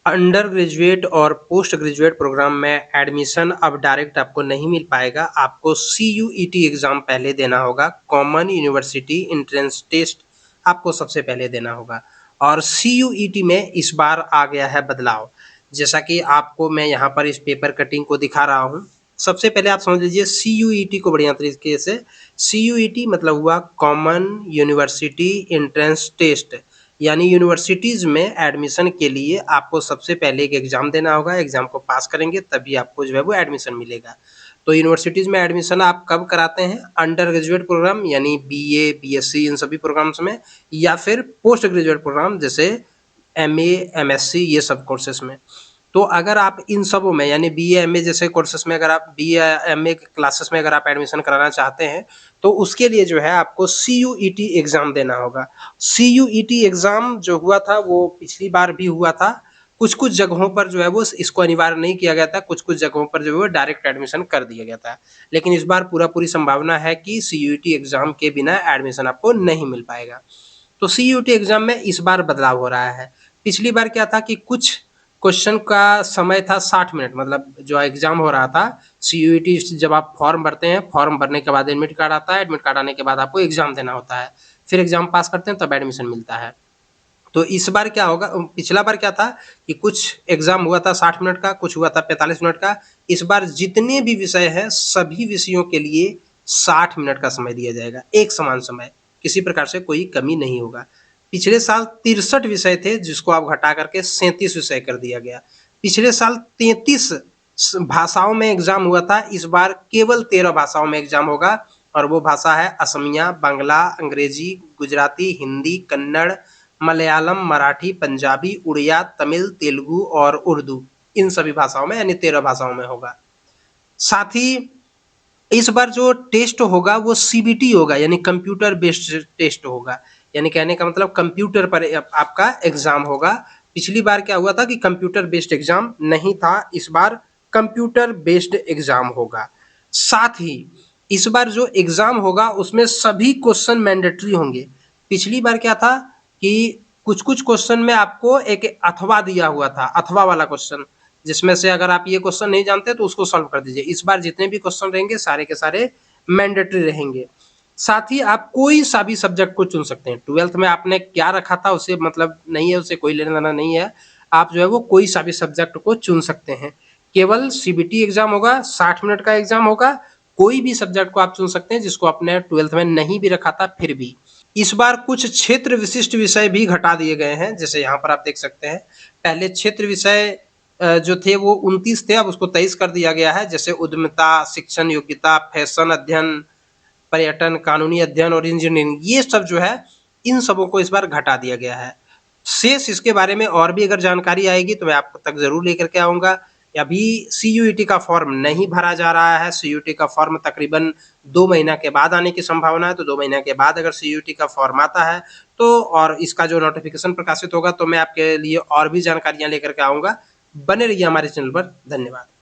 Under graduate और post graduate programme में admission अब डायरेक्ट आपको नहीं मिल पाएगा। आपको CUET एग्ज़ाम पहले देना होगा। कॉमन यूनिवर्सिटी एंट्रेंस टेस्ट आपको सबसे पहले देना होगा और CUET में इस बार आ गया है बदलाव। जैसा कि आपको मैं यहाँ पर इस पेपर कटिंग को दिखा रहा हूँ। सबसे पहले आप समझ लीजिए CUET को बढ़िया तरीके से। CUET मतलब हुआ कॉमन यूनिवर्सिटी एंट्रेंस टेस्ट, यानी यूनिवर्सिटीज़ में एडमिशन के लिए आपको सबसे पहले एक एग्ज़ाम देना होगा। एग्ज़ाम को पास करेंगे तभी आपको जो है वो एडमिशन मिलेगा। तो यूनिवर्सिटीज़ में एडमिशन आप कब कराते हैं? अंडर ग्रेजुएट प्रोग्राम यानी BA, BSc इन सभी प्रोग्राम्स में, या फिर पोस्ट ग्रेजुएट प्रोग्राम जैसे MA, MSc ये सब कोर्सेज़ में। तो अगर आप इन सबों में यानी BA, MA जैसे कोर्सेज़ में अगर आप BA, MA क्लासेस में अगर आप एडमिशन कराना चाहते हैं, तो उसके लिए जो है आपको CUET एग्ज़ाम देना होगा। CUET एग्ज़ाम जो हुआ था वो पिछली बार भी हुआ था। कुछ-कुछ जगहों पर जो है वो इसको अनिवार्य नहीं किया गया था, कुछ-कुछ जगहों पर जो है वो डायरेक्ट एडमिशन कर दिया गया था। लेकिन इस बार पूरी संभावना है कि CUET एग्ज़ाम के बिना एडमिशन आपको नहीं मिल पाएगा। तो CUET एग्ज़ाम में इस बार बदलाव हो रहा है। पिछली बार क्या था कि कुछ क्वेश्चन का समय था 60 मिनट, मतलब जो एग्ज़ाम हो रहा था CUET जब आप फॉर्म भरते हैं, फॉर्म भरने के बाद एडमिट कार्ड आता है, एडमिट कार्ड आने के बाद आपको एग्ज़ाम देना होता है। फिर एग्ज़ाम पास करते हैं तब एडमिशन मिलता है। तो इस बार क्या होगा, पिछला बार क्या था कि कुछ एग्ज़ाम हुआ था 60 मिनट का, कुछ हुआ था 45 मिनट का। इस बार जितने भी विषय हैं सभी विषयों के लिए 60 मिनट का समय दिया जाएगा, एक समान समय, किसी प्रकार से कोई कमी नहीं होगा। पिछले साल 63 विषय थे जिसको आप घटा करके 37 विषय कर दिया गया। पिछले साल 33 भाषाओं में एग्ज़ाम हुआ था, इस बार केवल 13 भाषाओं में एग्ज़ाम होगा और वो भाषा है असमिया, बांग्ला, अंग्रेजी, गुजराती, हिंदी, कन्नड़, मलयालम, मराठी, पंजाबी, उड़िया, तमिल, तेलुगु और उर्दू। इन सभी भाषाओं में यानी 13 भाषाओं में होगा। साथ ही इस बार जो टेस्ट होगा वो CBT होगा, यानी कंप्यूटर बेस्ड टेस्ट होगा। यानी कहने का मतलब कंप्यूटर पर आपका एग्ज़ाम होगा। पिछली बार क्या हुआ था कि कंप्यूटर बेस्ड एग्ज़ाम नहीं था, इस बार कंप्यूटर बेस्ड एग्ज़ाम होगा। साथ ही इस बार जो एग्ज़ाम होगा उसमें सभी क्वेश्चन मैंडेटरी होंगे। पिछली बार क्या था कि कुछ-कुछ क्वेश्चन में आपको एक अथवा दिया हुआ था, अथवा वाला क्वेश्चन, जिसमें से अगर आप ये क्वेश्चन नहीं जानते तो उसको सॉल्व कर दीजिए। इस बार जितने भी क्वेश्चन रहेंगे सारे के सारे मैंडेटरी रहेंगे। साथ ही आप कोई सा भी सब्जेक्ट को चुन सकते हैं। 12th में आपने क्या रखा था उससे मतलब नहीं है, उससे कोई लेना-देना नहीं है। आप जो है वो कोई सा भी सब्जेक्ट को चुन सकते हैं। केवल CBT एग्ज़ाम होगा, 60 मिनट का एग्ज़ाम होगा। कोई भी सब्जेक्ट को आप चुन सकते हैं जिसको आपने 12th में नहीं भी रखा था फिर भी। इस बार कुछ क्षेत्र विशिष्ट विषय भी घटा दिए गए हैं, जैसे यहाँ पर आप देख सकते हैं। पहले क्षेत्र विषय जो थे वो 29 थे, अब उसको 23 कर दिया गया है। जैसे उद्यमिता, शिक्षण योग्यता, फैशन अध्ययन, पर्यटन, कानूनी अध्ययन और इंजीनियरिंग, ये सब जो है इन सबों को इस बार घटा दिया गया है। शेष इसके बारे में और भी अगर जानकारी आएगी तो मैं आप तक ज़रूर लेकर के आऊँगा। अभी CUET का फॉर्म नहीं भरा जा रहा है। CUET का फॉर्म तकरीबन 2 महीना के बाद आने की संभावना है, तो 2 महीने के बाद अगर CUET का फॉर्म आता है तो और इसका जो नोटिफ़िकेशन प्रकाशित होगा तो मैं आपके लिए और भी जानकारियाँ लेकर के आऊँगा। बने रहिए हमारे चैनल पर। धन्यवाद।